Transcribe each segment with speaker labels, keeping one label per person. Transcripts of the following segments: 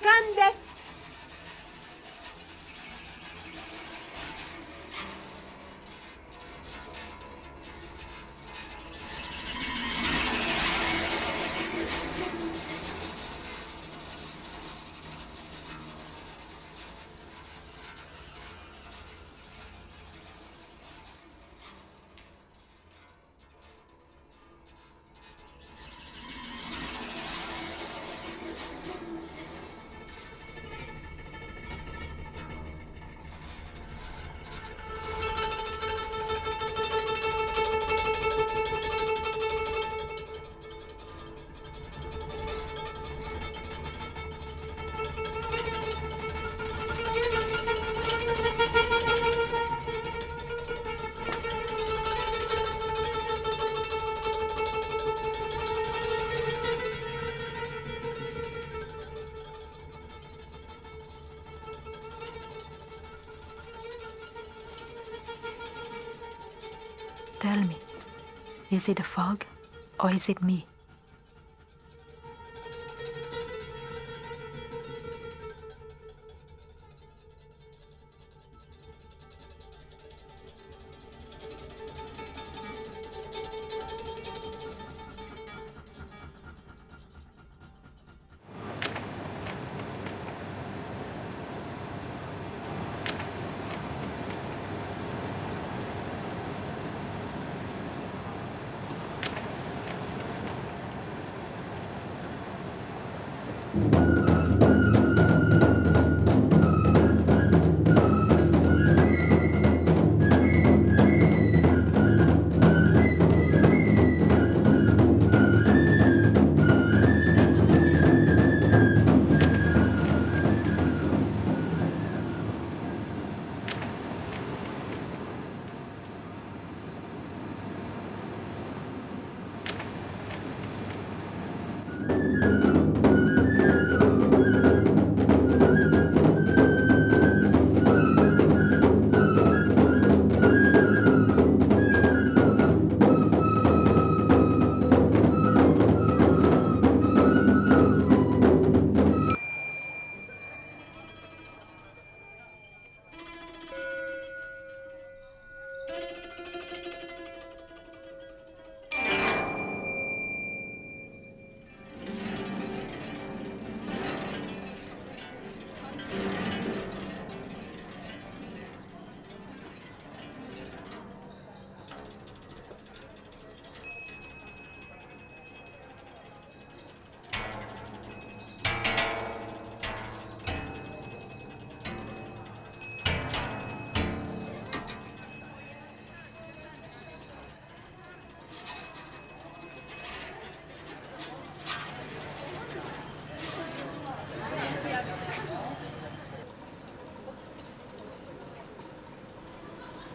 Speaker 1: 間です。
Speaker 2: Tell me, is it a fog or is it me?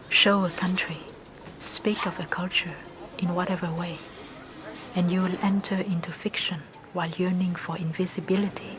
Speaker 2: Show a country, speak of a culture in whatever way, and you will enter into fiction while yearning for invisibility.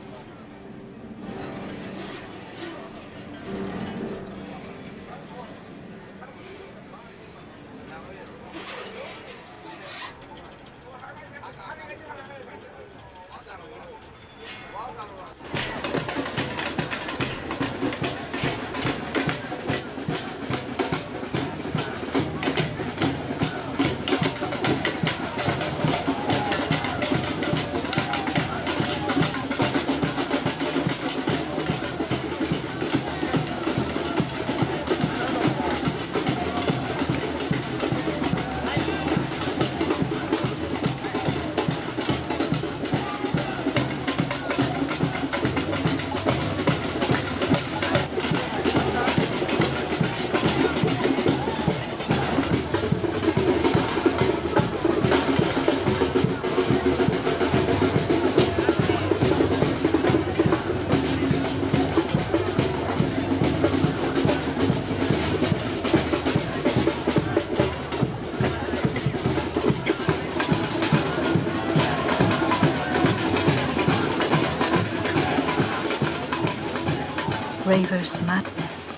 Speaker 2: Raver's madness,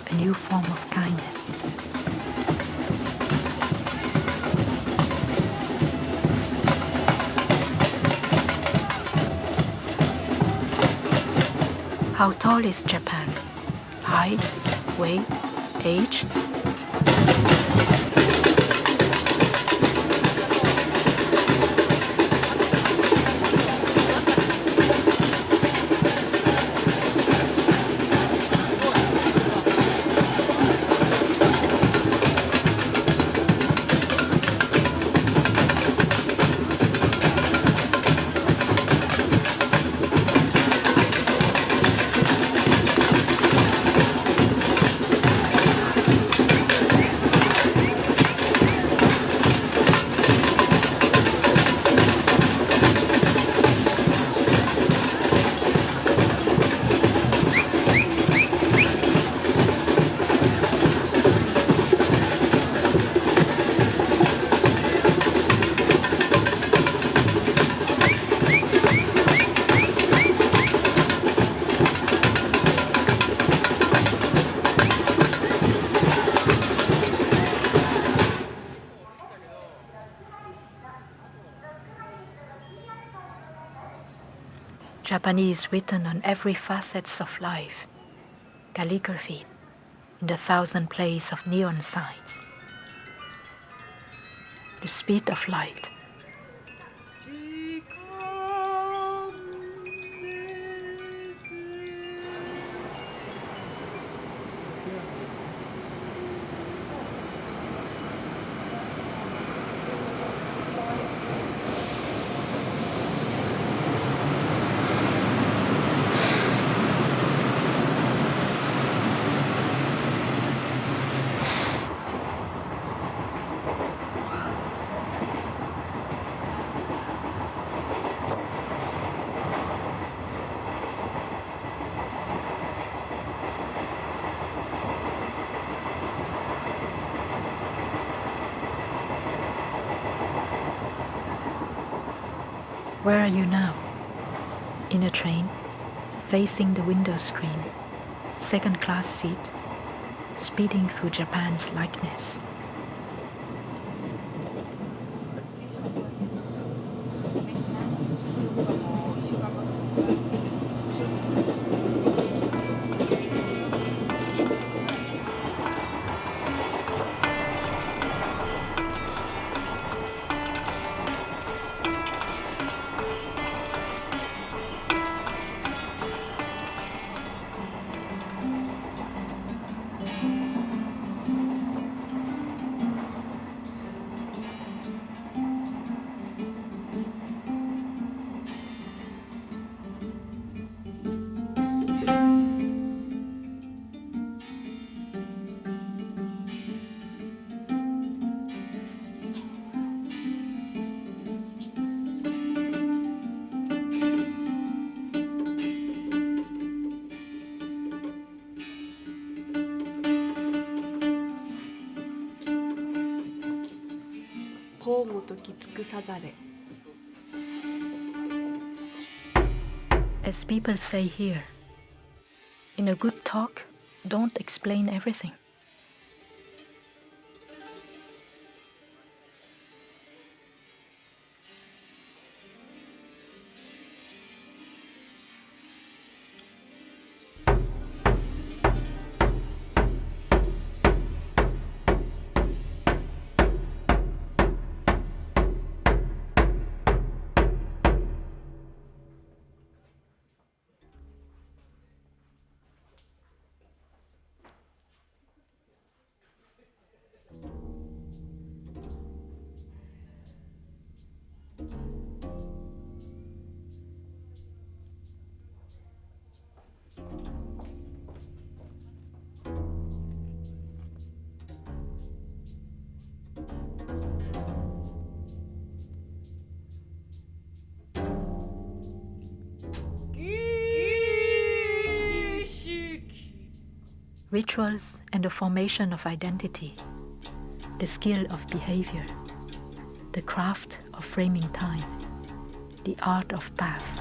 Speaker 2: a new form of kindness. How tall is Japan? Height, weight, age? Japanese written on every facet of life, calligraphy in the 1,000 places of neon signs. The speed of light. Where are you now? In a train, facing the window screen, second-class seat, speeding through Japan's likeness. As people say here, in a good talk, don't explain everything. Rituals and the formation of identity, the skill of behavior, the craft of framing time, the art of path.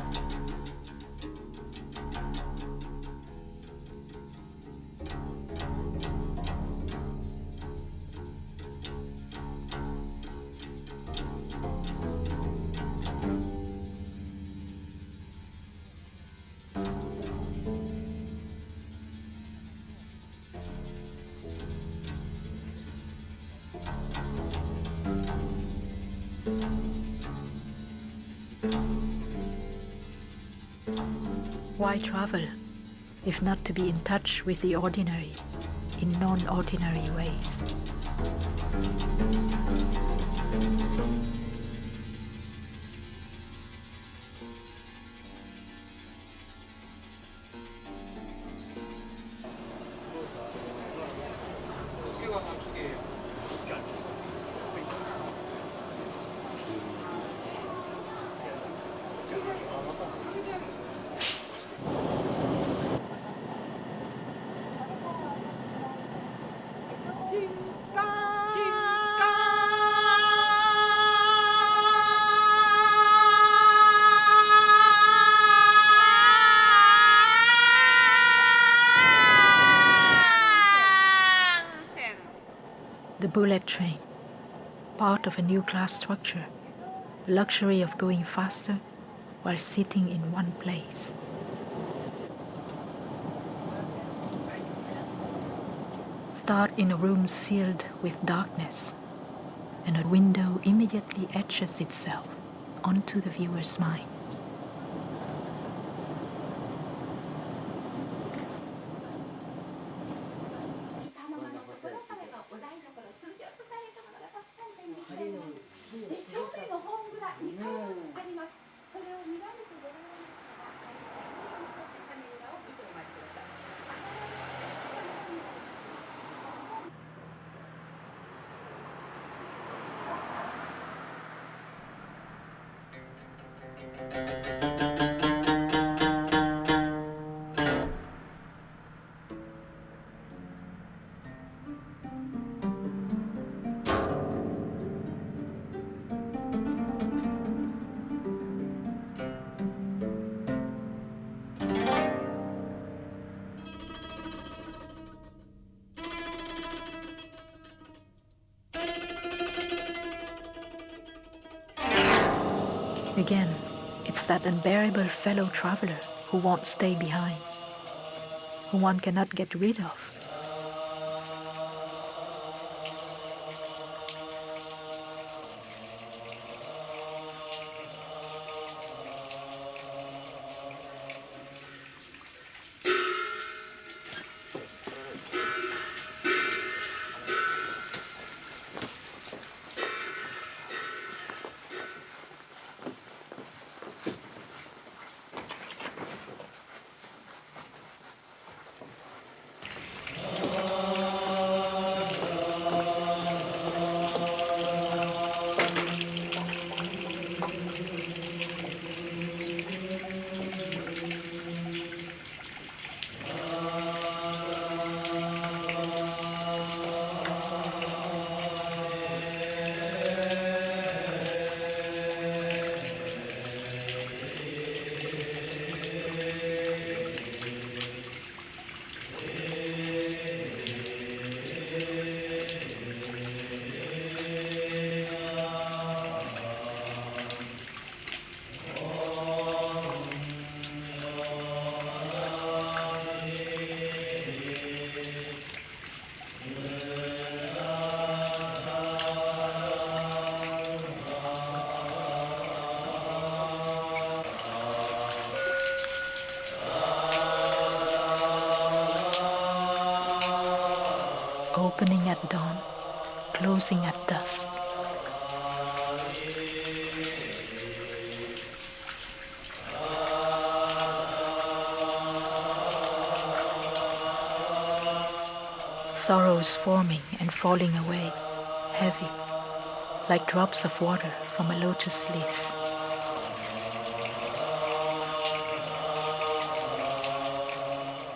Speaker 2: Why travel, if not to be in touch with the ordinary in non-ordinary ways? The bullet train, part of a new class structure, the luxury of going faster while sitting in one place. Start in a room sealed with darkness, and a window immediately etches itself onto the viewer's mind. Again, it's that unbearable fellow traveler who won't stay behind, who one cannot get rid of. Opening at dawn, closing at dusk. Sorrows forming and falling away, heavy, like drops of water from a lotus leaf.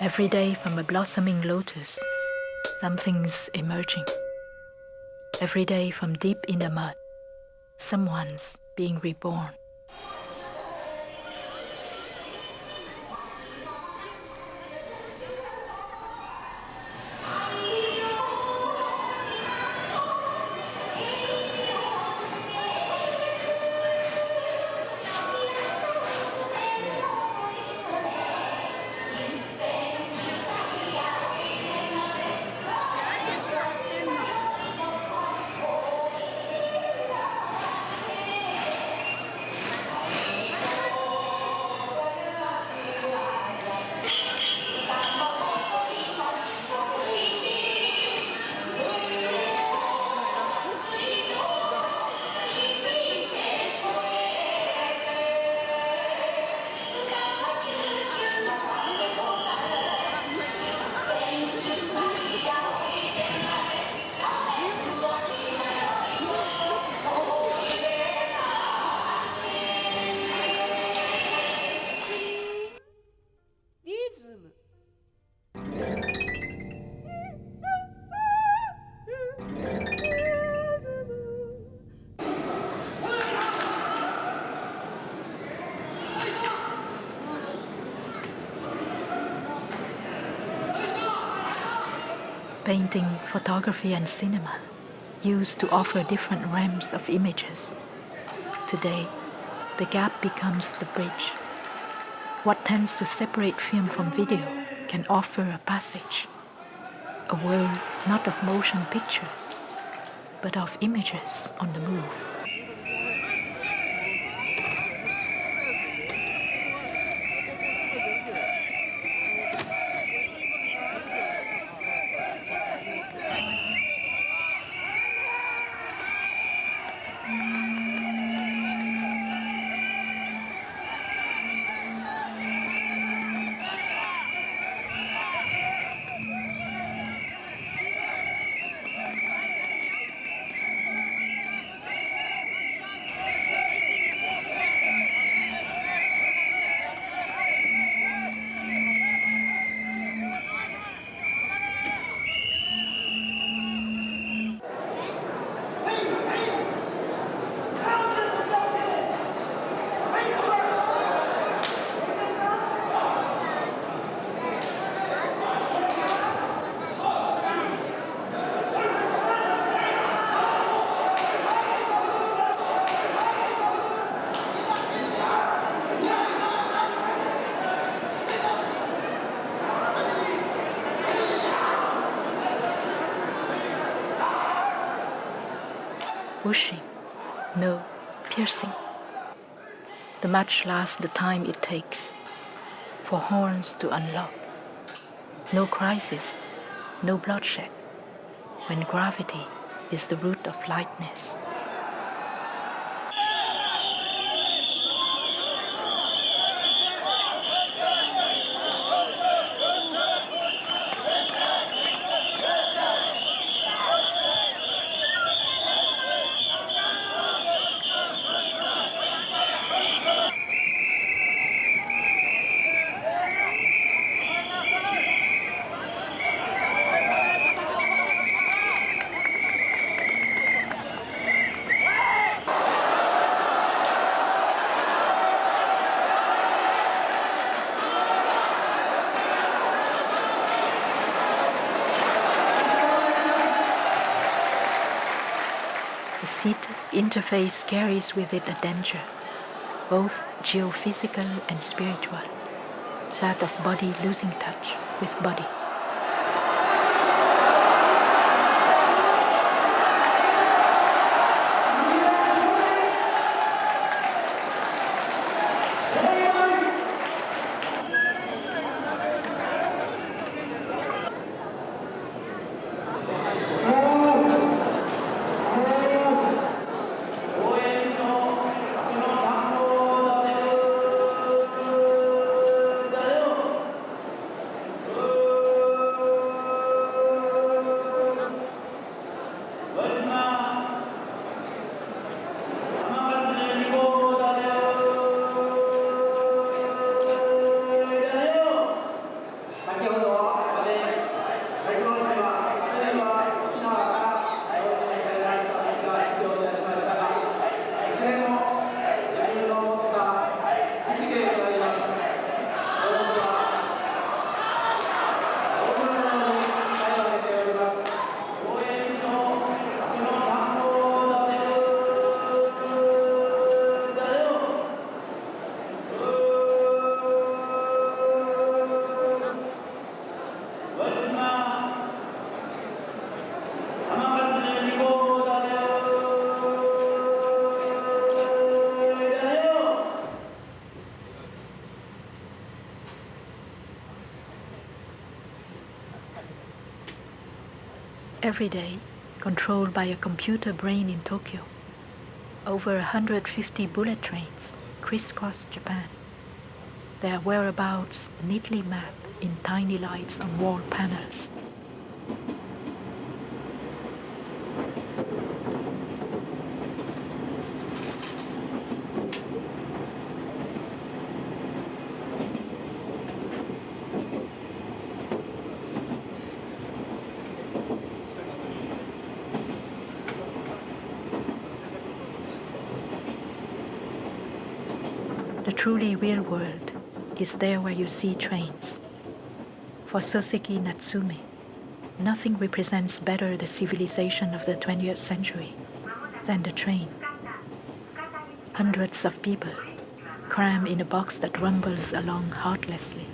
Speaker 2: Every day from a blossoming lotus, something's emerging. Every day from deep in the mud, someone's being reborn. Painting, photography, and cinema used to offer different realms of images. Today, the gap becomes the bridge. What tends to separate film from video can offer a passage, a world not of motion pictures, but of images on the move. Whooshing, no piercing. The match lasts the time it takes for horns to unlock. No crisis, no bloodshed, when gravity is the root of lightness. The seated interface carries with it a danger, both geophysical and spiritual, that of body losing touch with body. Every day, controlled by a computer brain in Tokyo, over 150 bullet trains crisscross Japan. Their whereabouts neatly mapped in tiny lights on wall panels. The truly real world is there where you see trains. For Soseki Natsume, Nothing represents better the civilization of the 20th century than the train. Hundreds of people crammed in a box that rumbles along heartlessly,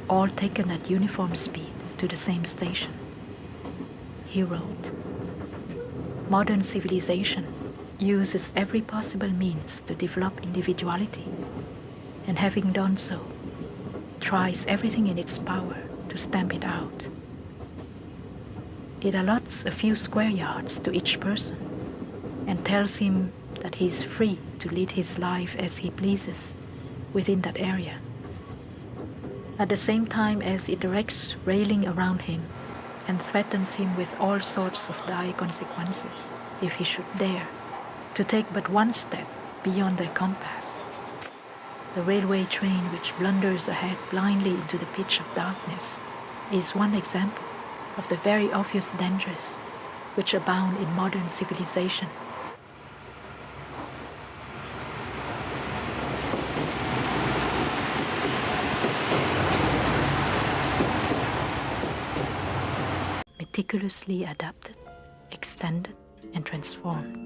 Speaker 2: all taken at uniform speed to the same station. He wrote, "Modern civilization uses every possible means to develop individuality, and having done so, tries everything in its power to stamp it out. It allots a few square yards to each person and tells him that he is free to lead his life as he pleases within that area, at the same time as it erects railing around him and threatens him with all sorts of dire consequences if he should dare to take but one step beyond their compass. The railway train which blunders ahead blindly into the pitch of darkness is one example of the very obvious dangers which abound in modern civilization. Meticulously adapted, extended, and transformed.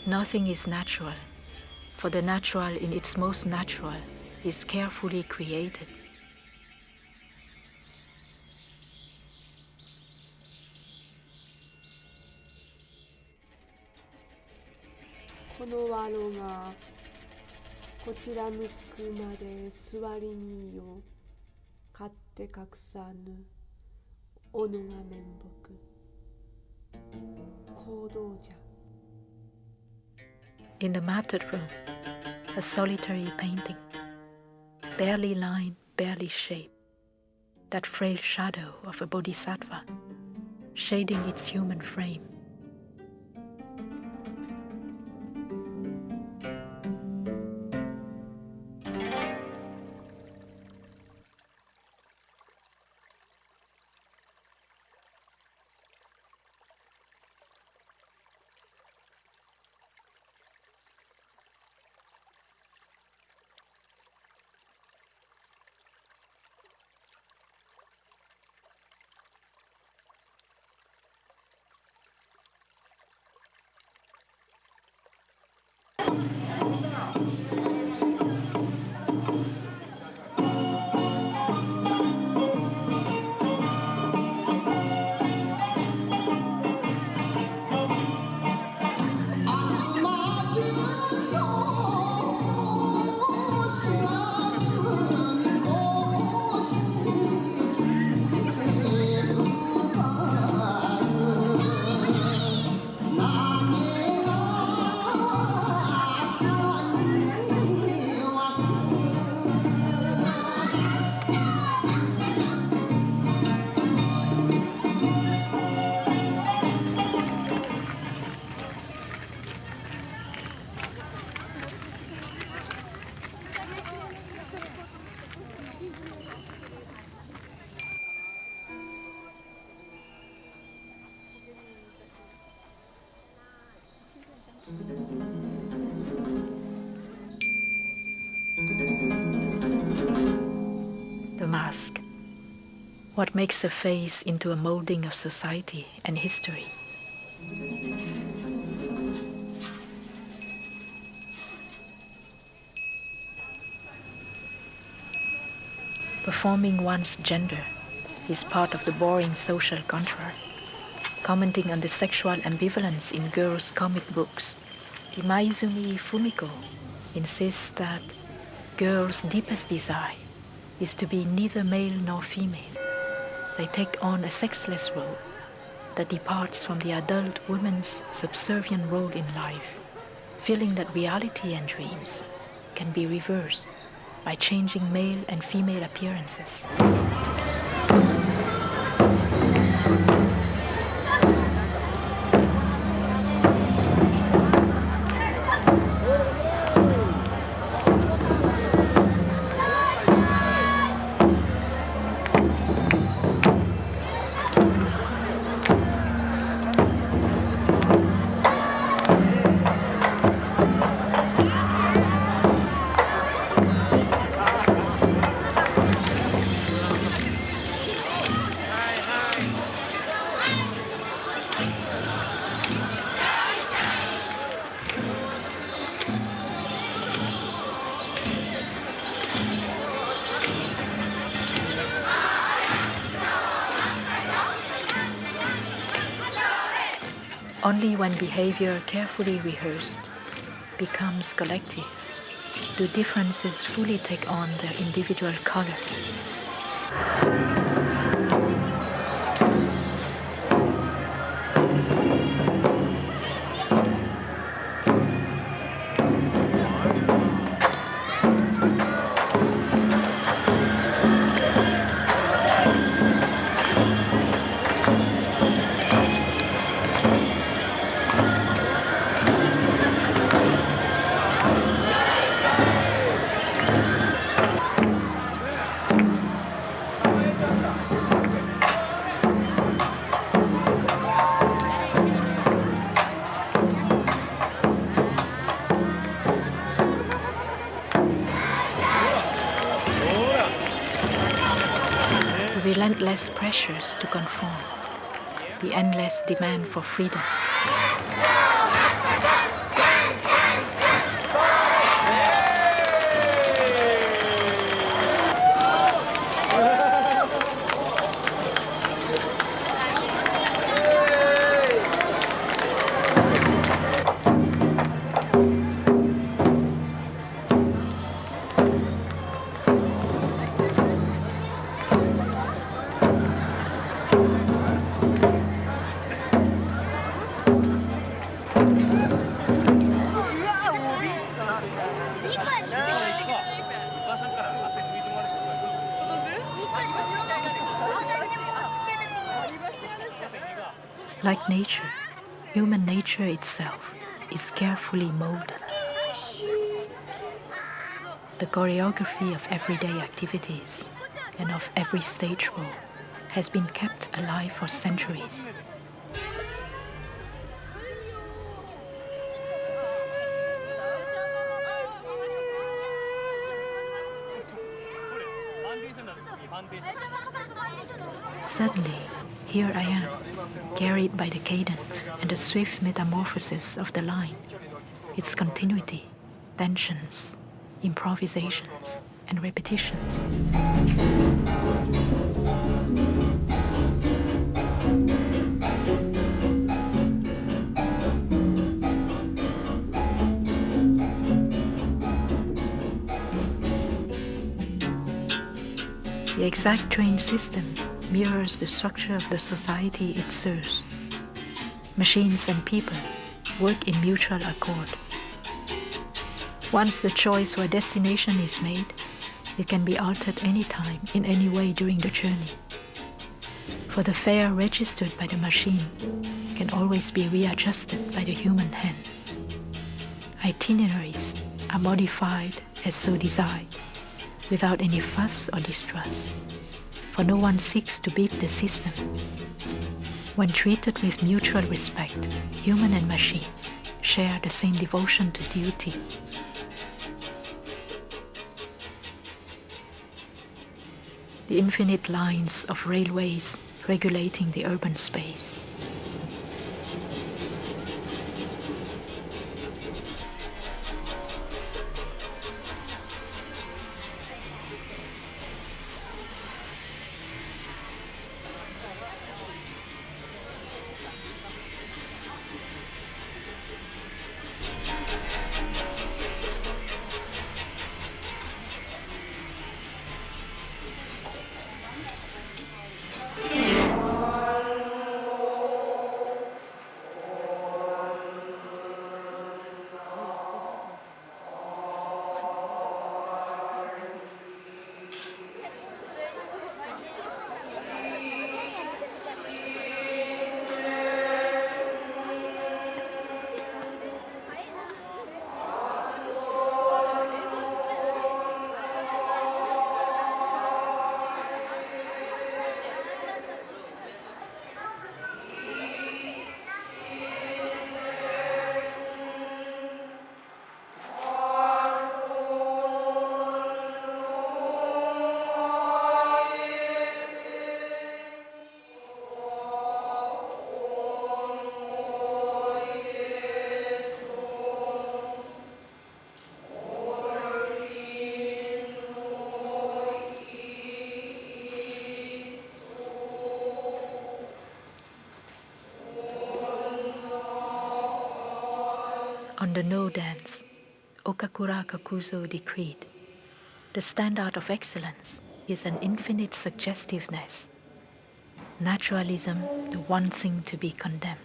Speaker 2: Nothing is natural, for the natural in its most natural is carefully created.
Speaker 1: "このわろがこちら向くまで座りみよ勝手隠さぬおのが面目行動じゃ."
Speaker 2: In the Markert room, a solitary painting, barely line, barely shape, that frail shadow of a bodhisattva, shading its human frame. The mask. What makes a face into a molding of society and history? Performing one's gender is part of the boring social contract. Commenting on the sexual ambivalence in girls' comic books, Imaizumi Fumiko insists that girls' deepest desire is to be neither male nor female. They take on a sexless role that departs from the adult woman's subservient role in life, feeling that reality and dreams can be reversed by changing male and female appearances. Only when behavior carefully rehearsed becomes collective do differences fully take on their individual color. The relentless pressures to conform, the endless demand for freedom. Like nature, human nature itself is carefully molded. The choreography of everyday activities and of every stage role has been kept alive for centuries. Suddenly, here I am, carried by the cadence and the swift metamorphosis of the line, its continuity, tensions, improvisations, and repetitions. The exact train system mirrors the structure of the society it serves. Machines and people work in mutual accord. Once the choice for a destination is made, it can be altered anytime, in any way during the journey. For the fare registered by the machine can always be readjusted by the human hand. Itineraries are modified as so desired, without any fuss or distrust, for no one seeks to beat the system. When treated with mutual respect, human and machine share the same devotion to duty. The infinite lines of railways regulating the urban space. On the no dance, Okakura Kakuzo decreed, the standard of excellence is an infinite suggestiveness, naturalism the one thing to be condemned.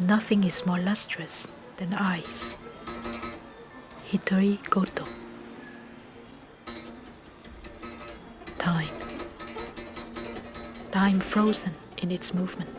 Speaker 2: Nothing is more lustrous than eyes. Hitori Goto. Time. Time frozen in its movement.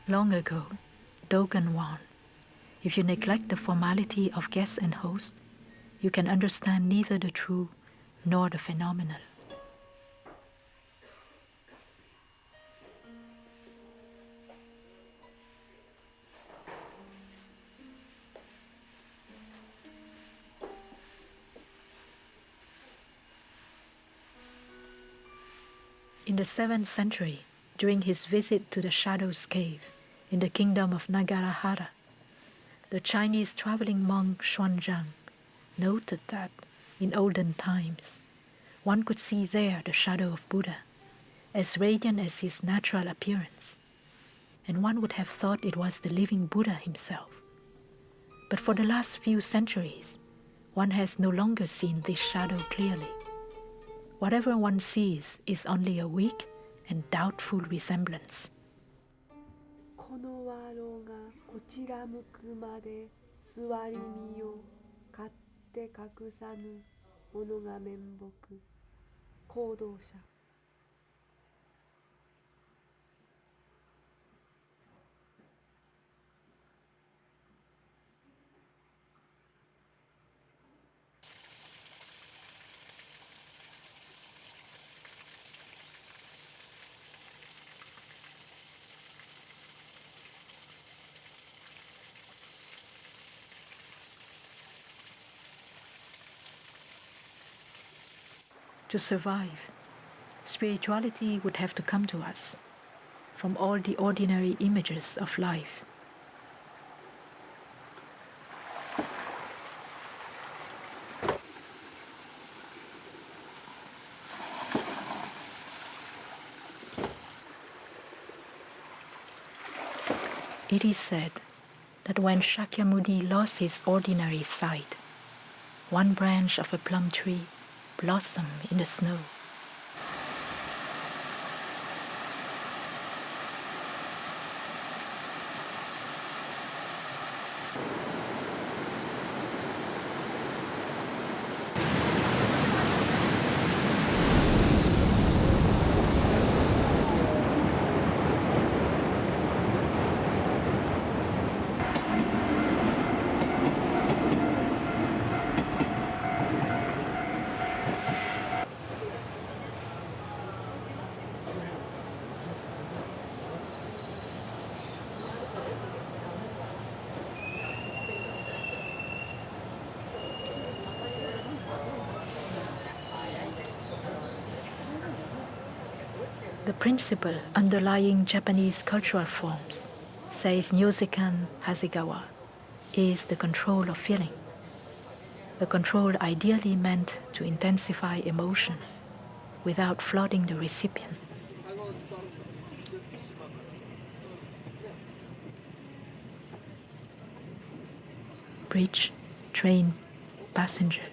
Speaker 2: Long ago, Dogen warned, if you neglect the formality of guest and host, you can understand neither the true nor the phenomenal. In the 7th century, during his visit to the Shadow's Cave in the kingdom of Nagarahara, the Chinese traveling monk Xuanzang noted that, in olden times, one could see there the shadow of Buddha, as radiant as his natural appearance, and one would have thought it was the living Buddha himself. But for the last few centuries, one has no longer seen this shadow clearly. Whatever one sees is only a weak and doubtful resemblance.
Speaker 1: このわろがこちら向くまで座りみよ勝手隠さぬものが面目行動者
Speaker 2: To survive, spirituality would have to come to us from all the ordinary images of life. It is said that when Shakyamuni lost his ordinary sight, one branch of a plum tree blossom in the snow. The principle underlying Japanese cultural forms, says Nyosekan Hasegawa, is the control of feeling. The control ideally meant to intensify emotion without flooding the recipient. Bridge, train, passenger.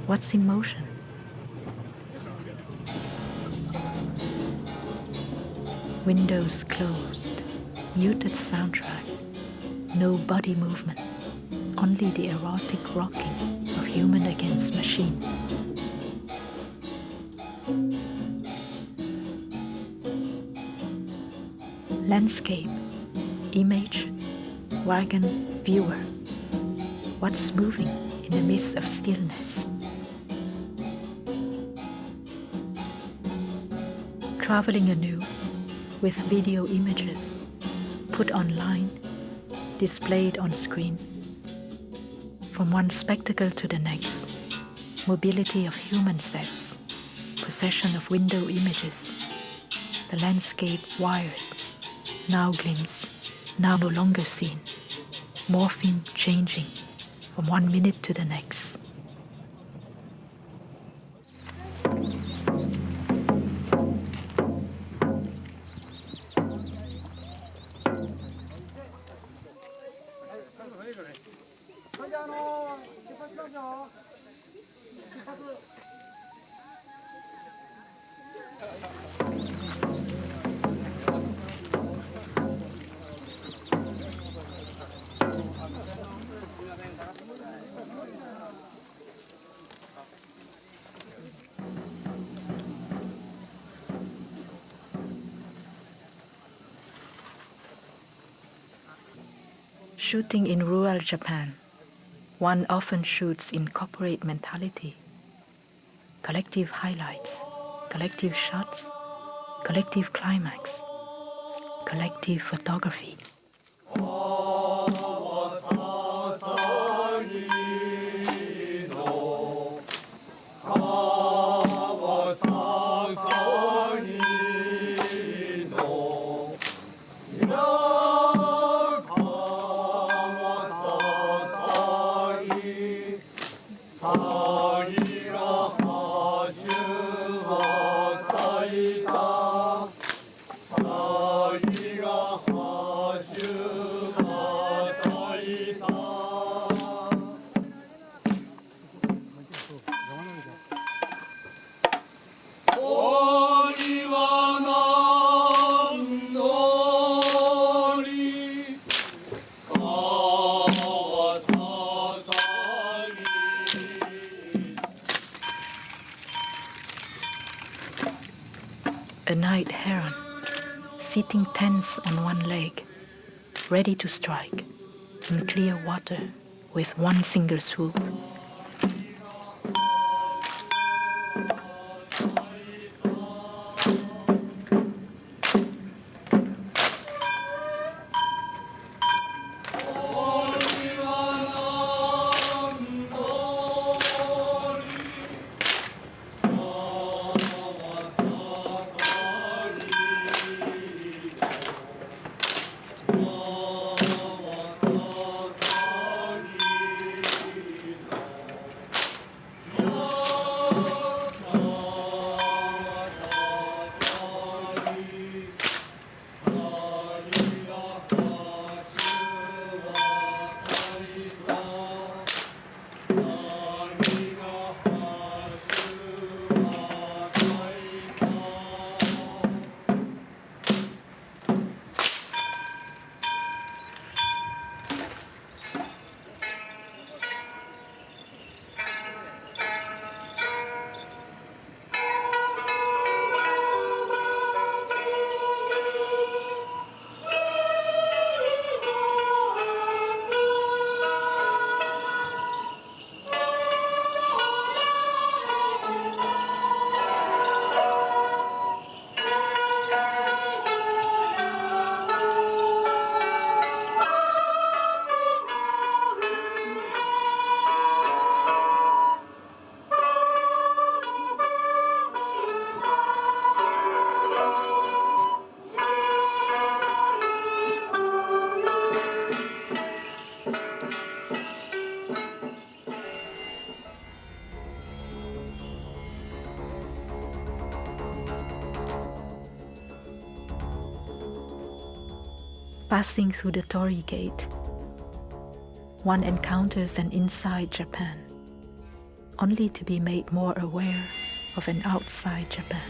Speaker 2: What's in motion? Windows closed, muted soundtrack, no body movement, only the erotic rocking of human against machine. Landscape, image, wagon, viewer. What's moving in the midst of stillness? Traveling anew with video images put online, displayed on screen. From one spectacle to the next, mobility of human sets, possession of window images, the landscape wired, now glimpsed, now no longer seen, morphing, changing from 1 minute to the next. Shooting in rural Japan, one often shoots in corporate mentality. Collective highlights, collective shots, collective climax, collective photography. A night heron, sitting tense on one leg, ready to strike, in clear water with one single swoop. Passing through the Torii Gate, one encounters an inside Japan, only to be made more aware of an outside Japan.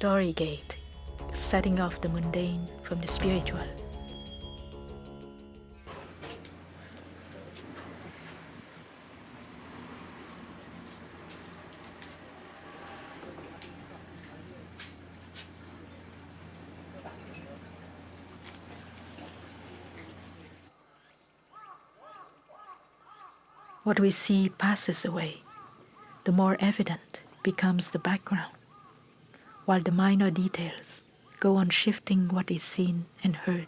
Speaker 2: Torii Gate, setting off the mundane from the spiritual. What we see passes away, the more evident becomes the background, while the minor details go on shifting what is seen and heard.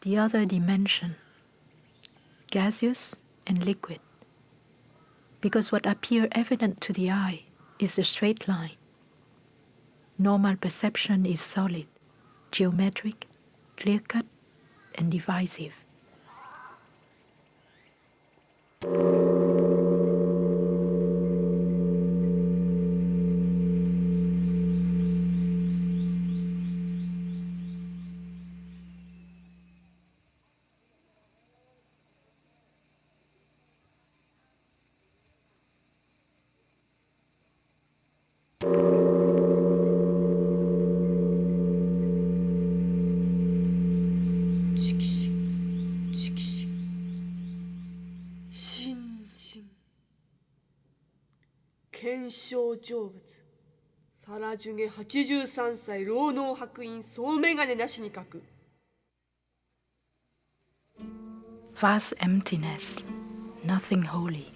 Speaker 2: The other dimension, gaseous and liquid, because what appears evident to the eye is the straight line. Normal perception is solid, geometric, clear-cut, and divisive.
Speaker 1: 検証成仏サラジュゲ83歳老能白隠総眼鏡なしに書く
Speaker 2: Vast emptiness, nothing holy.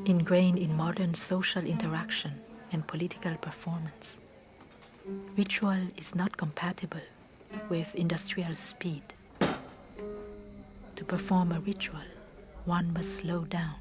Speaker 2: Ingrained in modern social interaction and political performance, ritual is not compatible with industrial speed. To perform a ritual, one must slow down.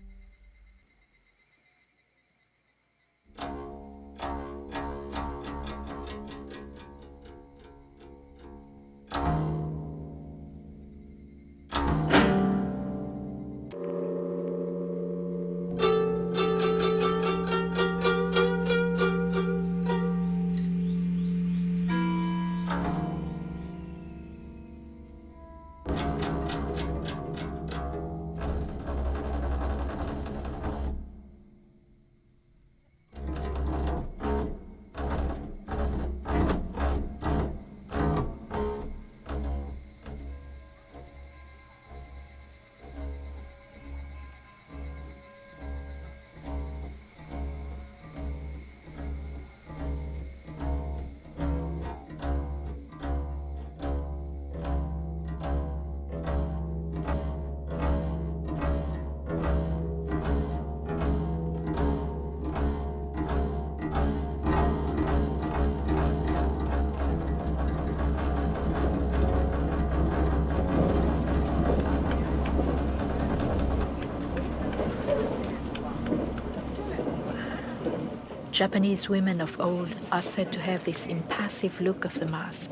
Speaker 2: Japanese women of old are said to have this impassive look of the mask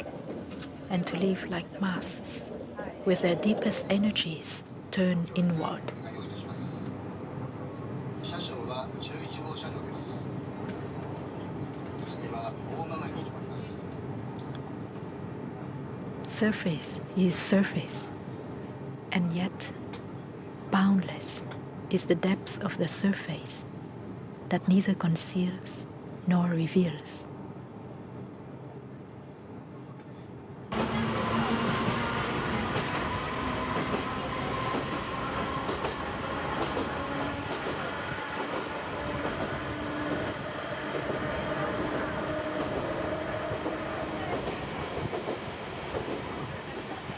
Speaker 2: and to live like masks, with their deepest energies turned inward. Surface is surface, and yet boundless is the depth of the surface that neither conceals nor reveals.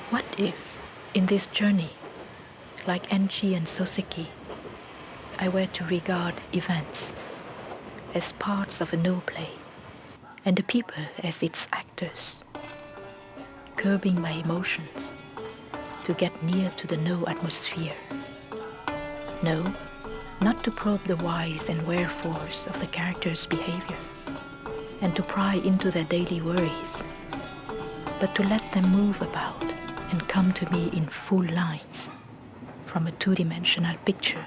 Speaker 2: What if, in this journey, like Enchi and Soseki, I were to regard events as parts of a no play and the people as its actors, curbing my emotions to get near to the no atmosphere. No, not to probe the whys and wherefores of the characters' behavior, and to pry into their daily worries, but to let them move about and come to me in full lines from a two-dimensional picture.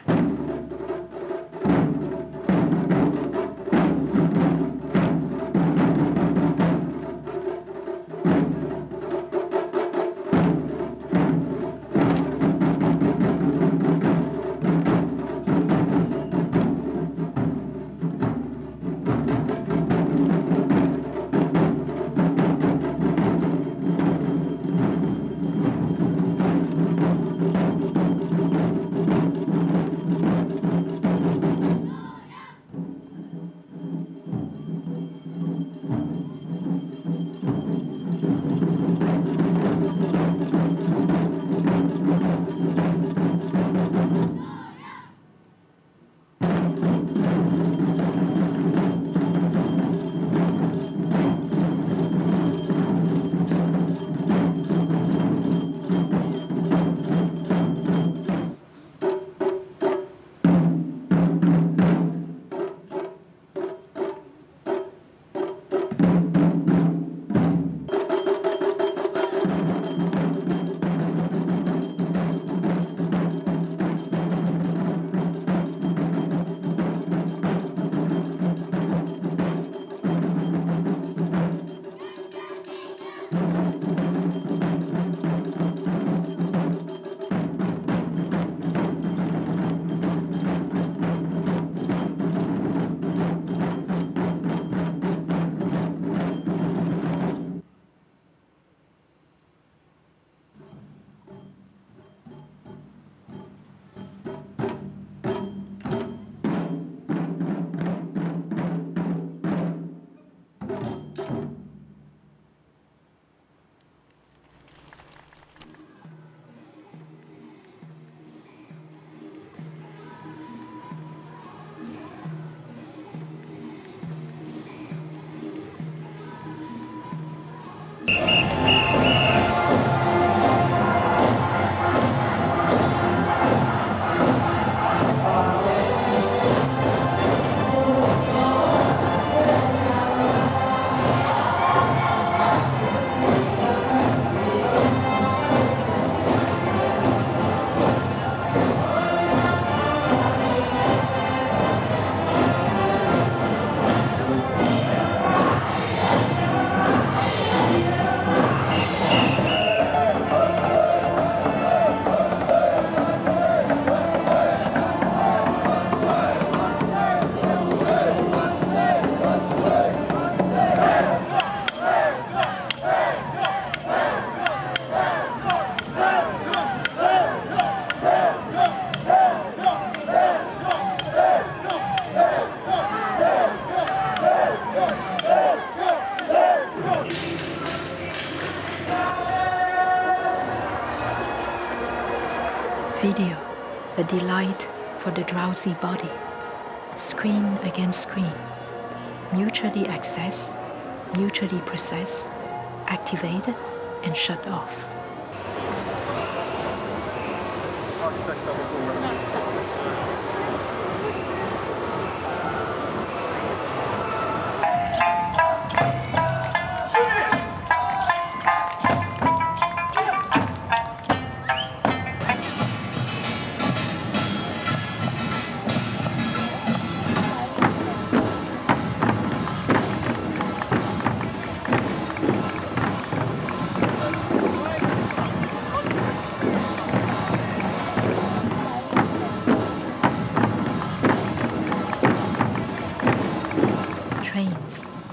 Speaker 2: Video, a delight for the drowsy body. Screen against screen. Mutually access, mutually process, activated and shut off.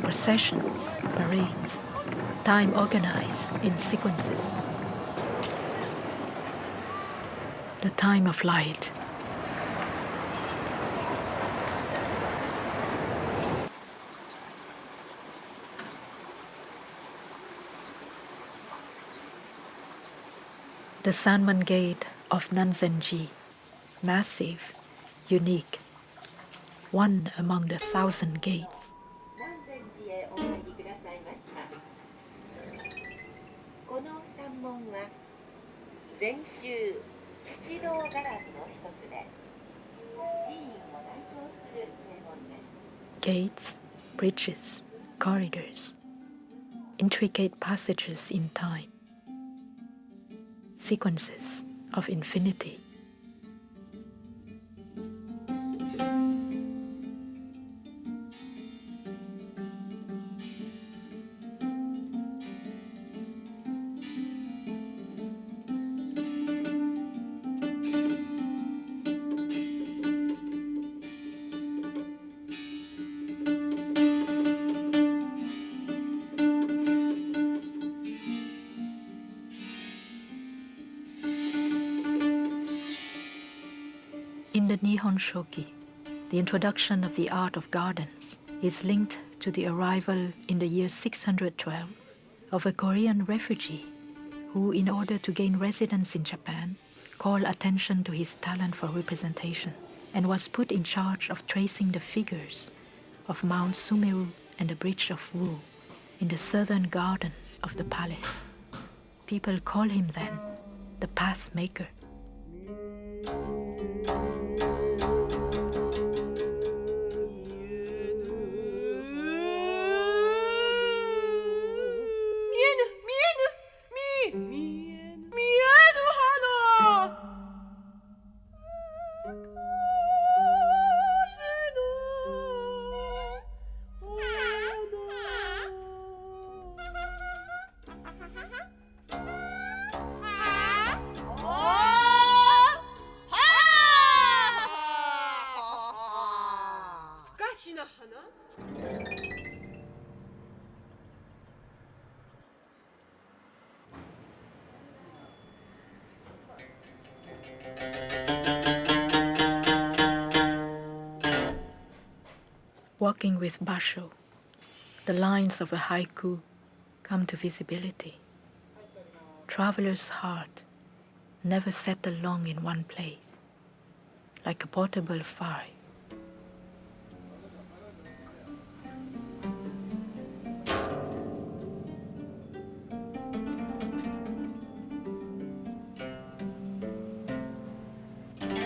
Speaker 2: Processions, parades, time organized in sequences. The time of light. The Sanman Gate of Nanzenji, massive, unique, one among the 1,000 gates.
Speaker 3: 禅宗七道伽藍の一つで、寺院を代表する正門です。
Speaker 2: Gates, bridges, corridors, intricate passages in time, sequences of infinity. In the Nihon Shoki, the introduction of the art of gardens is linked to the arrival in the year 612 of a Korean refugee who, in order to gain residence in Japan, called attention to his talent for representation and was put in charge of tracing the figures of Mount Sumeru and the Bridge of Wu in the southern garden of the palace. People call him then the Path Maker. Walking with Basho, the lines of a haiku come to visibility. Traveler's heart never settle long in one place, like a portable fire.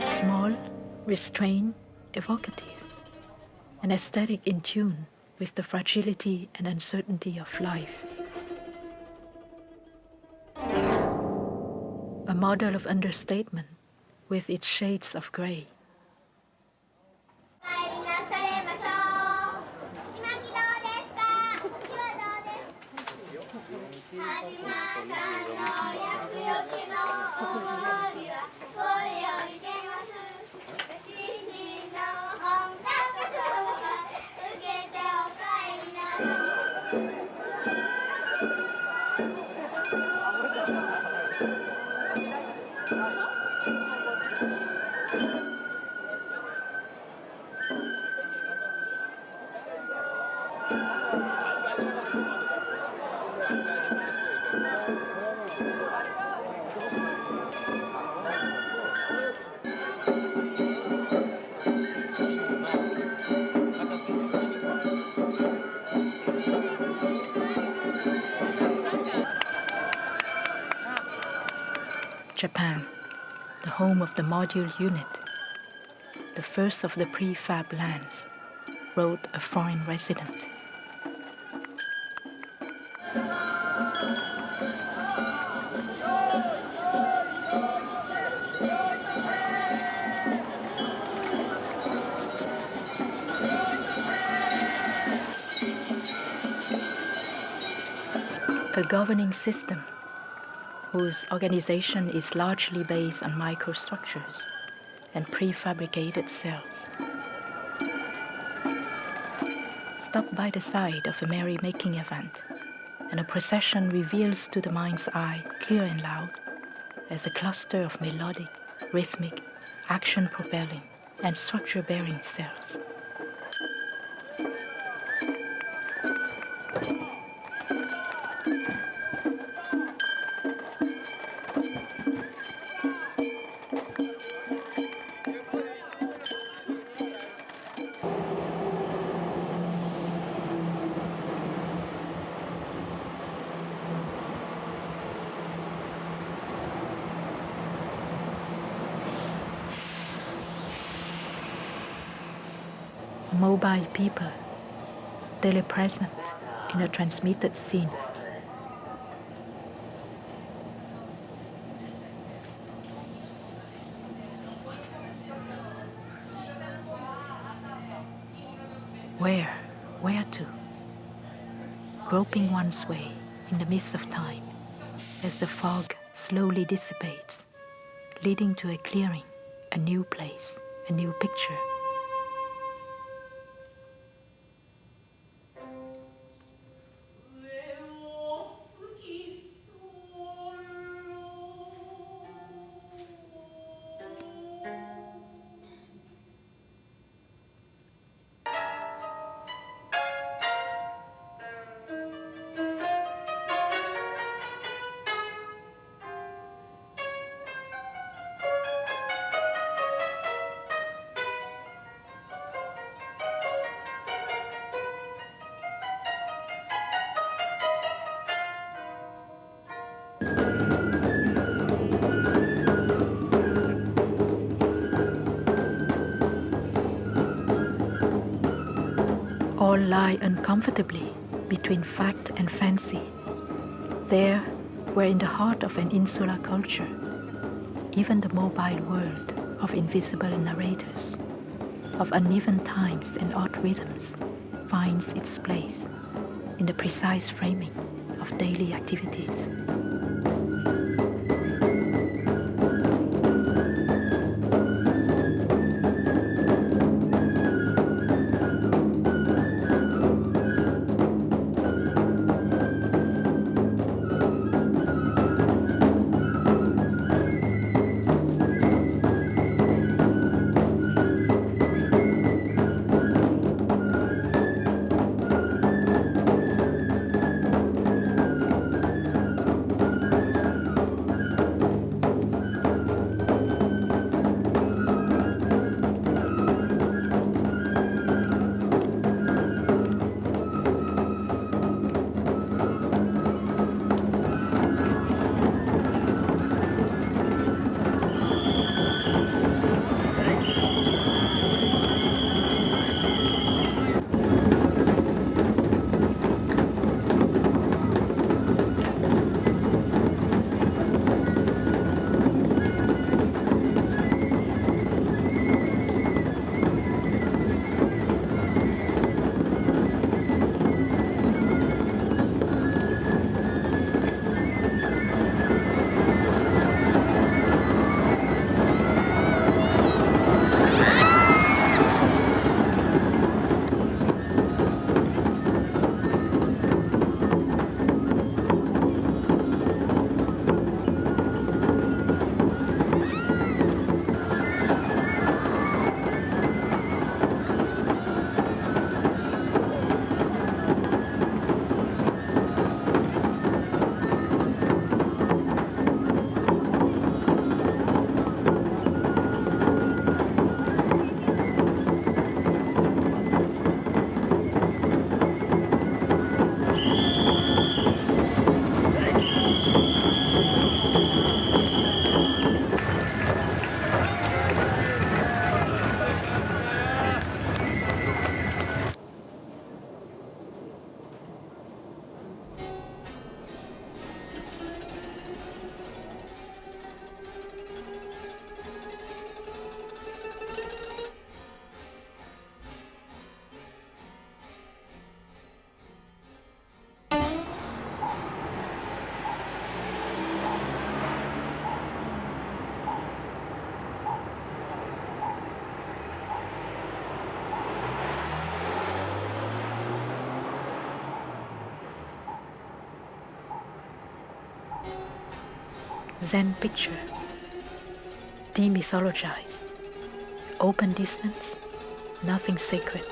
Speaker 2: Small, restrained, evocative, an aesthetic in tune with the fragility and uncertainty of life. A model of understatement with its shades of gray. Japan, the home of the module unit, the first of the prefab lands, wrote a foreign resident. A governing system whose organization is largely based on microstructures and prefabricated cells. Stop by the side of a merrymaking event, and a procession reveals to the mind's eye, clear and loud, as a cluster of melodic, rhythmic, action-propelling, and structure-bearing cells. mobile people, telepresent in a transmitted scene. Where to? Groping one's way in the midst of time as the fog slowly dissipates, leading to a clearing, a new place, a new picture. All lie uncomfortably between fact and fancy, there where in the heart of an insular culture, even the mobile world of invisible narrators, of uneven times and odd rhythms, finds its place in the precise framing of daily activities. Zen picture, demythologize, open distance, nothing sacred.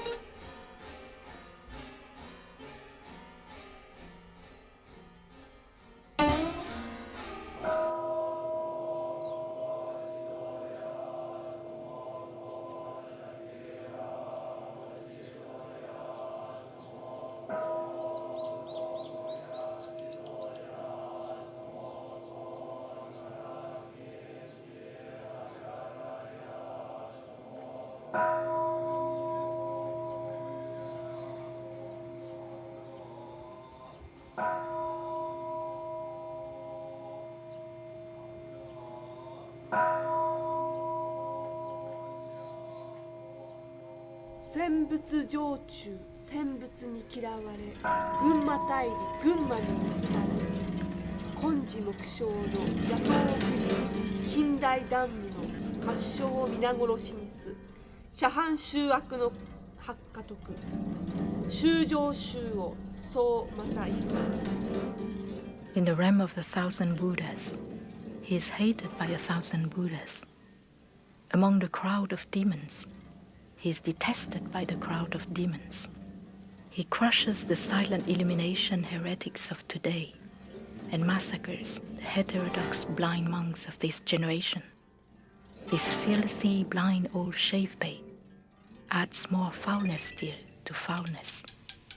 Speaker 1: 戦仏常駐戦仏に嫌われ群馬大理群馬に憎まれ今時目標の邪道苦時近代ダンムの合唱を皆殺しにす斜藩醜悪の八家徳修上衆をそうまた一す
Speaker 2: In the realm of the thousand Buddhas, he is hated by 1,000 Buddhas. Among the crowd of demons, he is detested by the crowd of demons. He crushes the silent illumination heretics of today and massacres the heterodox blind monks of this generation. His filthy, blind old shave-bait adds more foulness still to foulness.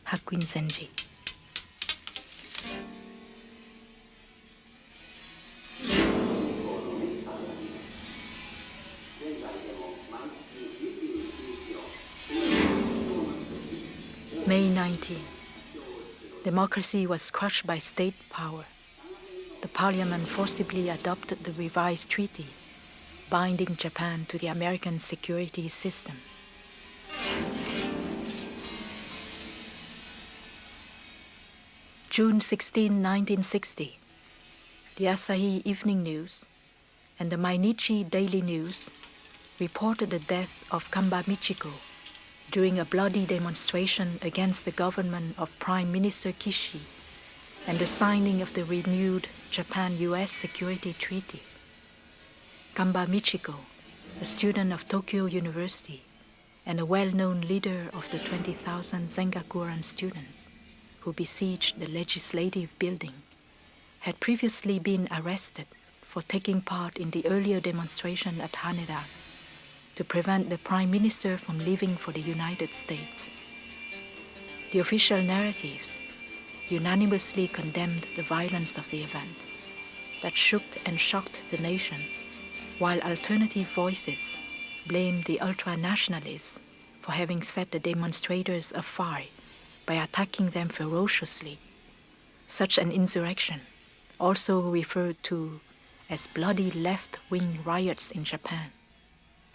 Speaker 2: Hakuin Zenji. May 19. Democracy was crushed by state power. The parliament forcibly adopted the revised treaty, binding Japan to the American security system. June 16, 1960. The Asahi Evening News and the Mainichi Daily News reported the death of Kamba Michiko during a bloody demonstration against the government of Prime Minister Kishi and the signing of the renewed Japan-US Security Treaty. Kamba Michiko, a student of Tokyo University and a well-known leader of the 20,000 Zengakuren students who besieged the legislative building, had previously been arrested for taking part in the earlier demonstration at Haneda to prevent the Prime Minister from leaving for the United States. The official narratives unanimously condemned the violence of the event that shook and shocked the nation, while alternative voices blamed the ultra-nationalists for having set the demonstrators afire by attacking them ferociously. Such an insurrection, also referred to as bloody left-wing riots in Japan,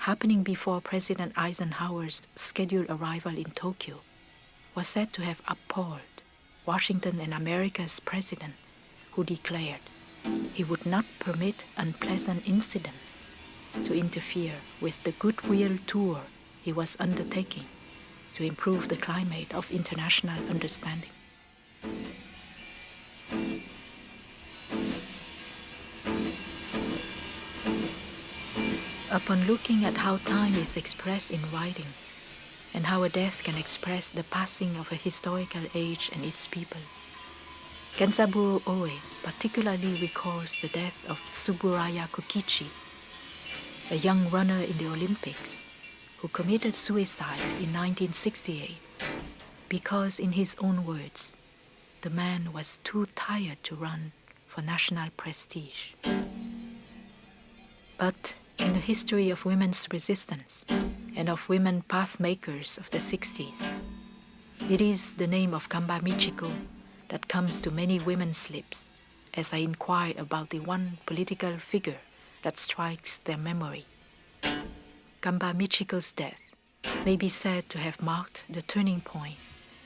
Speaker 2: happening before President Eisenhower's scheduled arrival in Tokyo, was said to have appalled Washington and America's president, who declared he would not permit unpleasant incidents to interfere with the goodwill tour he was undertaking to improve the climate of international understanding. Upon looking at how time is expressed in writing, and how a death can express the passing of a historical age and its people, Gensaburo Oe particularly recalls the death of Tsuburaya Kokichi, a young runner in the Olympics who committed suicide in 1968 because, in his own words, the man was too tired to run for national prestige. But in the history of women's resistance and of women pathmakers of the 60s, it is the name of Kamba Michiko that comes to many women's lips as I inquire about the one political figure that strikes their memory. Kamba Michiko's death may be said to have marked the turning point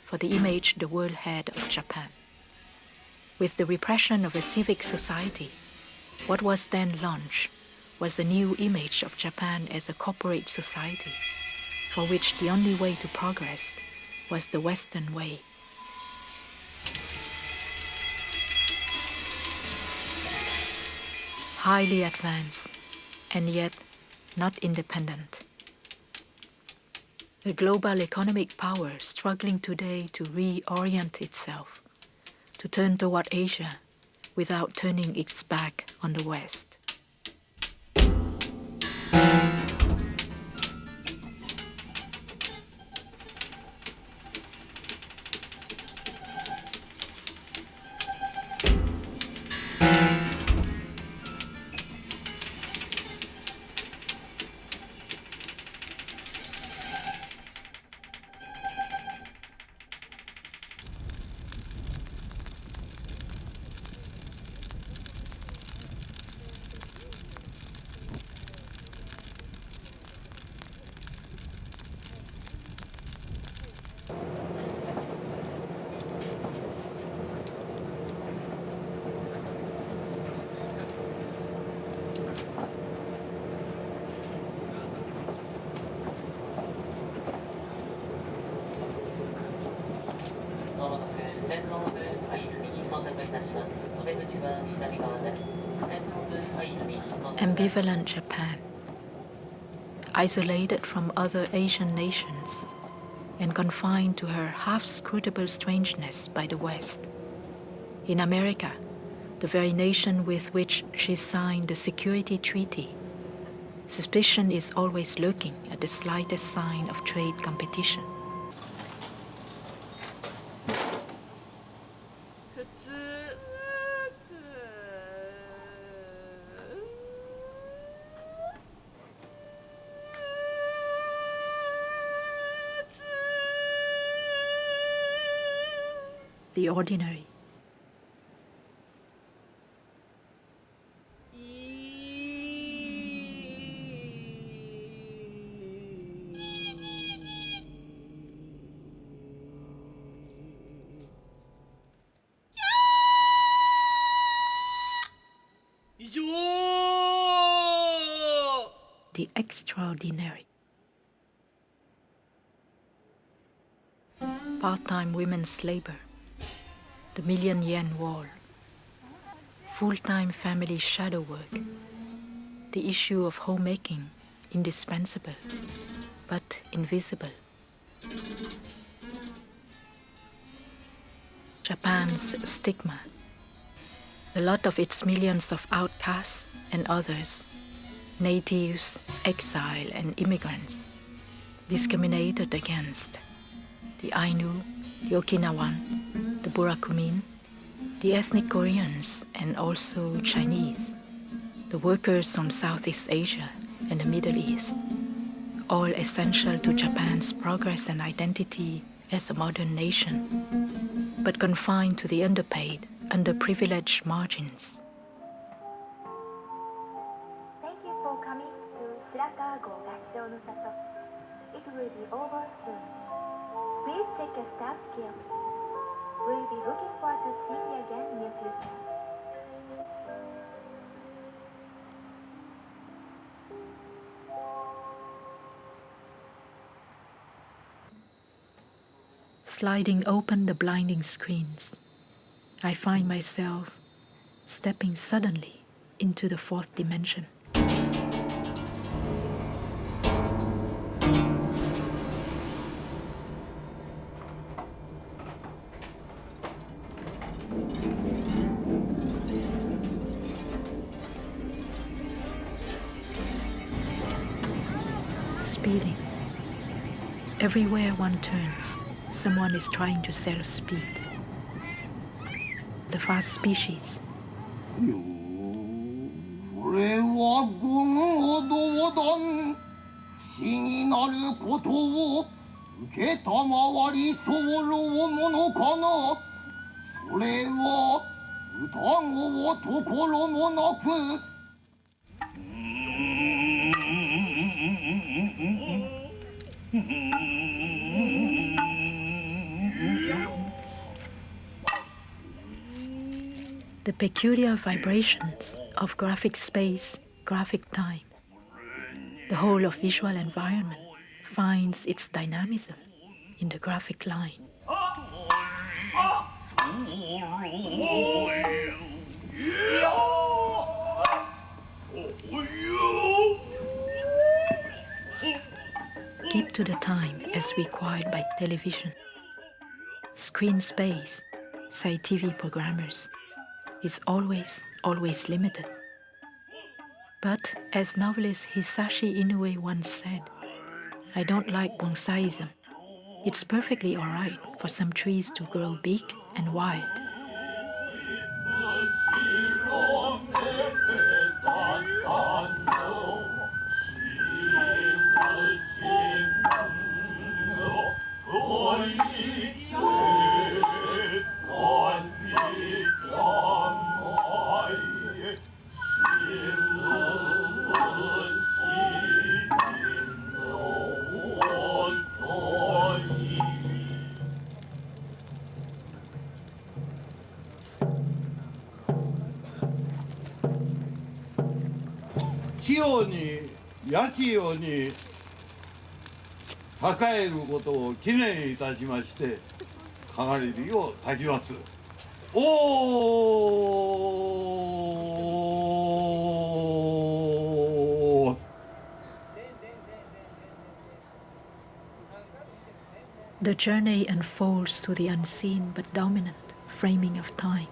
Speaker 2: for the image the world had of Japan. With the repression of a civic society, what was then launched was a new image of Japan as a corporate society, for which the only way to progress was the Western way. Highly advanced, and yet not independent. A global economic power struggling today to reorient itself, to turn toward Asia without turning its back on the West. Ambivalent Japan, isolated from other Asian nations and confined to her half-scrutable strangeness by the West. In America, the very nation with which she signed the security treaty, suspicion is always lurking at the slightest sign of trade competition. The ordinary. The extraordinary. Part-time women's labor. The million-yen wall. Full-time family shadow work. The issue of homemaking, indispensable, but invisible. Japan's stigma. The lot of its millions of outcasts and others, natives, exile, and immigrants, discriminated against. The Ainu, the Okinawan, the Burakumin, the ethnic Koreans, and also Chinese, the workers from Southeast Asia and the Middle East, all essential to Japan's progress and identity as a modern nation, but confined to the underpaid, underprivileged margins.
Speaker 3: Thank you for coming to Shirakago Gassho no Sato. It will be over soon. Please check your staff carefully. We'll be looking forward to seeing you again in the future.
Speaker 2: Sliding open the blinding screens, I find myself stepping suddenly into the fourth dimension. Speeding. Everywhere one turns, someone is trying to sell speed. The fast species. The peculiar vibrations of graphic space, graphic time. The whole of visual environment finds its dynamism in the graphic line. Keep to the time as required by television. Screen space, say TV programmers, is always limited. But as novelist Hisashi Inoue once said, I don't like bonsaiism. It's perfectly alright for some trees to grow big and wild.
Speaker 4: Oh!
Speaker 2: The journey unfolds to the unseen but dominant framing of time.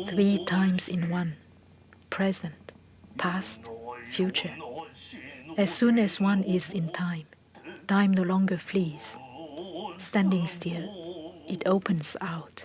Speaker 2: 3 times in one, present, past, future. As soon as one is in time, time no longer flees. Standing still, it opens out.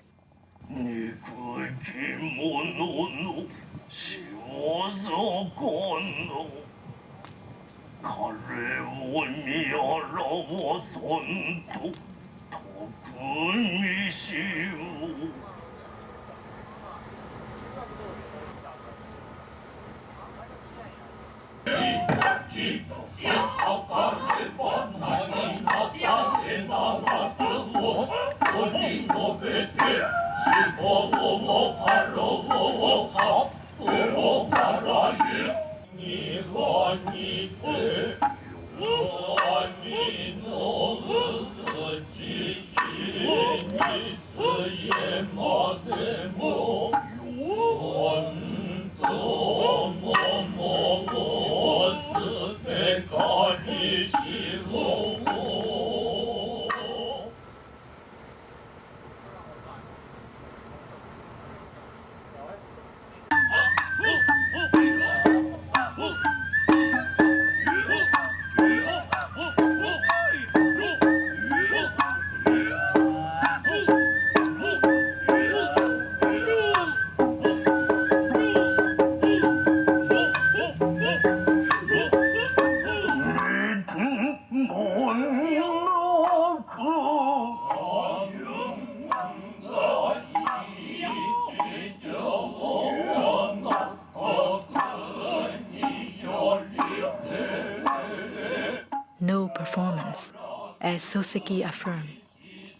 Speaker 2: No performance, as Soseki affirmed,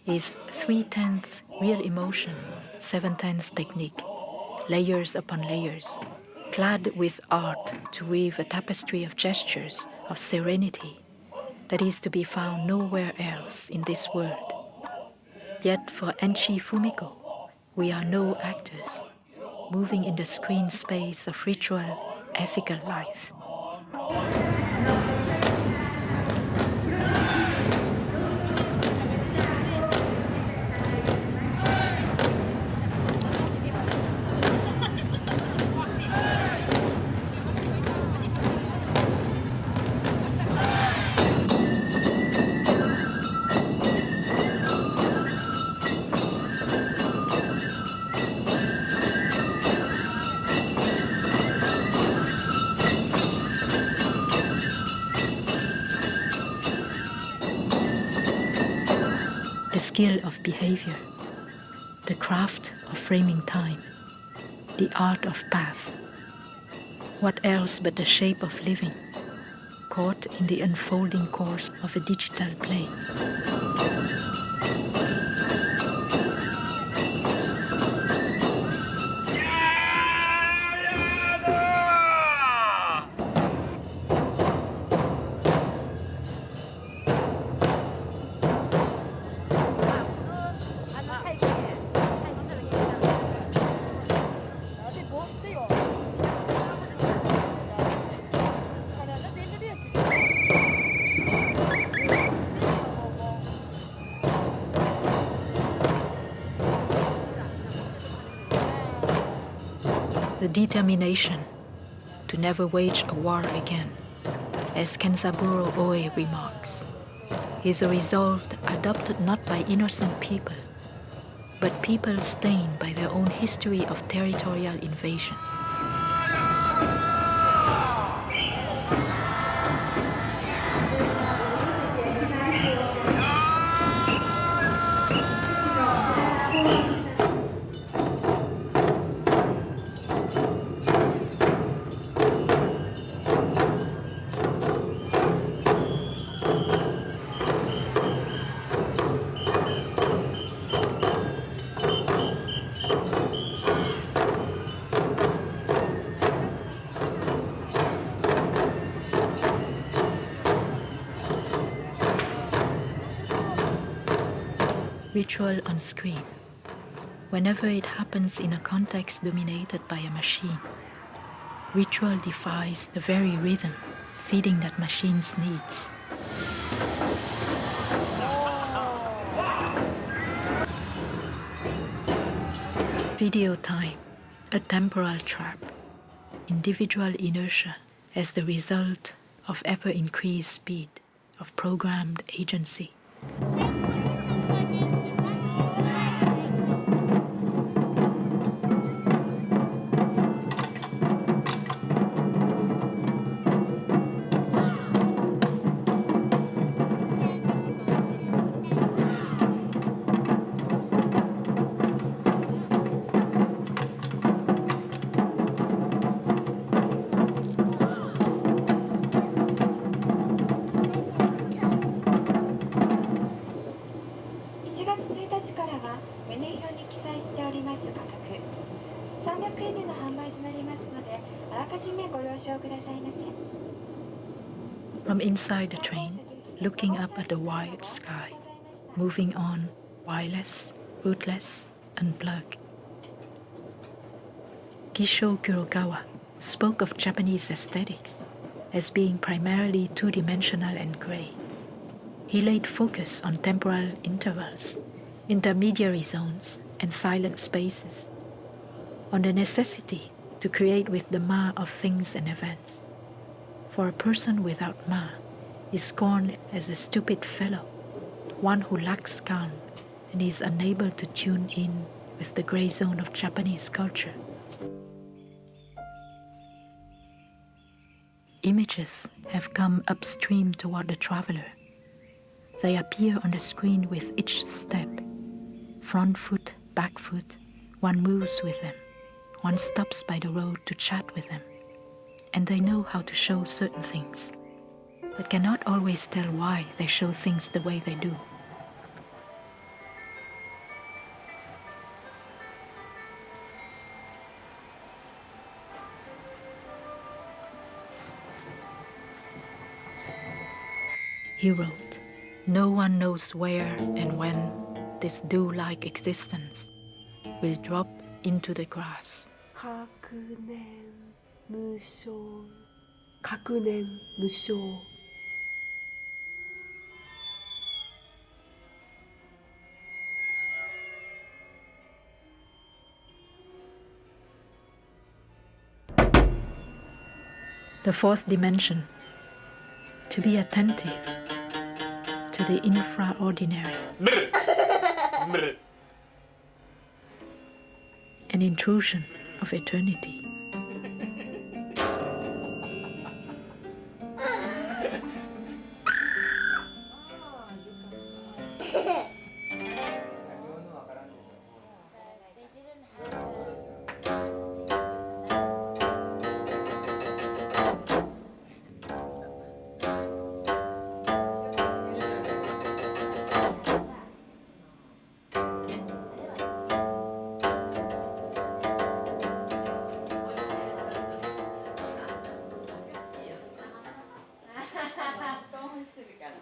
Speaker 2: is 3/10 real emotion, 7/10 technique, layers upon layers, clad with art to weave a tapestry of gestures of serenity that is to be found nowhere else in this world. Yet for Enchi Fumiko, we are no actors, moving in the screen space of ritual, ethical life. The skill of behavior, the craft of framing time, the art of path. What else but the shape of living, caught in the unfolding course of a digital play? The determination to never wage a war again, as Kenzaburo Oe remarks, is a resolve adopted not by innocent people, but people stained by their own history of territorial invasion. Ritual on screen. Whenever it happens in a context dominated by a machine, ritual defies the very rhythm feeding that machine's needs. Video time, a temporal trap, individual inertia as the result of ever-increased speed of programmed agency. From inside the train, looking up at the wired sky, moving on, wireless, rootless, unplug. Kisho Kurokawa spoke of Japanese aesthetics as being primarily two-dimensional and gray. He laid focus on temporal intervals, intermediary zones, and silent spaces, on the necessity to create with the ma of things and events. For a person without ma is scorned as a stupid fellow, one who lacks calm and is unable to tune in with the gray zone of Japanese culture. Images have come upstream toward the traveler. They appear on the screen with each step. Front foot, back foot, one moves with them. One stops by the road to chat with them. And they know how to show certain things, but cannot always tell why they show things the way they do. He wrote, "No one knows where and when this dew-like existence will drop into the grass."
Speaker 1: 無償確年無償
Speaker 2: The fourth dimension, to be attentive to the infraordinary. An intrusion of eternity.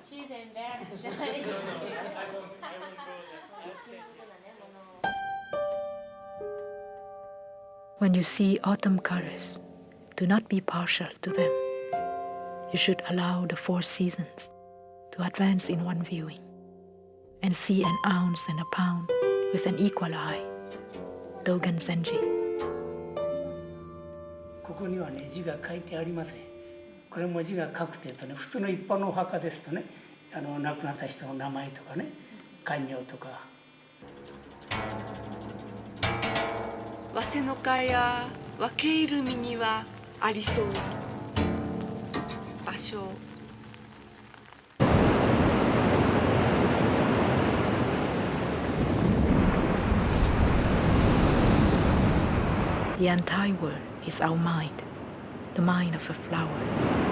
Speaker 3: She's embarrassed.
Speaker 2: When you see autumn colors, do not be partial to them. You should allow the 4 seasons to advance in one viewing and see an ounce and a pound with an equal eye. Dogen Zenji.
Speaker 4: ここにはね字が書いてありません。これも字が書くというとね、普通の一般のお墓ですとね、亡くなった人の名前とかね、戒名とか。
Speaker 1: 早瀬の会や分け入る身にはありそう場所
Speaker 2: The entire world is our mind, the mind of a flower.